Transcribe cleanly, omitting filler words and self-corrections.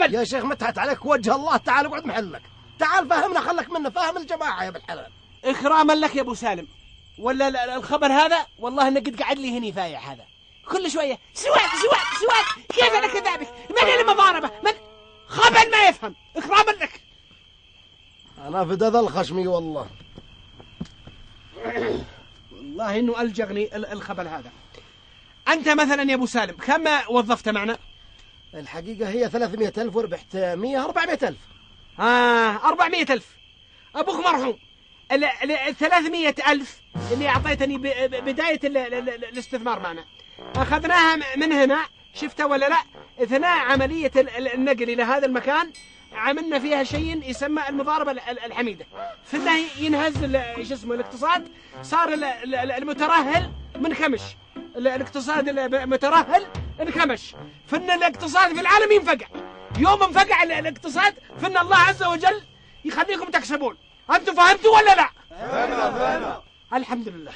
خبل. يا شيخ متعت عليك وجه الله، تعال اقعد محلك، تعال فهمنا، خلك منه فهم الجماعة يا بالحلال. إكراما لك يا أبو سالم، ولا الخبر هذا والله إنه قد قعد لي هني فايع هذا كل شوية سواك كيف أنا كذابك؟ من المضاربة؟ من خبل ما يفهم. إكراما لك. أنا في ذا الخشمي والله والله إنه ألجغني الخبر هذا. أنت مثلا يا أبو سالم كم وظفت معنا؟ الحقيقة هي 300,000 وربحت 400,000. 400,000. أبوك مرحوم. 300,000 اللي أعطيتني بداية الاستثمار معنا أخذناها من هنا، شفتها ولا لا؟ أثناء عملية النقل إلى هذا المكان عملنا فيها شيء يسمى المضاربة الحميدة. فإنه ينهز شو اسمه الاقتصاد، صار المترهل منكمش، الاقتصاد المترهل انكمش، فإن الاقتصاد في العالم ينفقع. يوم انفقع الاقتصاد فإن الله عز وجل يخليكم تكسبون. أنتم فهمتوا ولا لا؟ فهمنا. الحمد لله.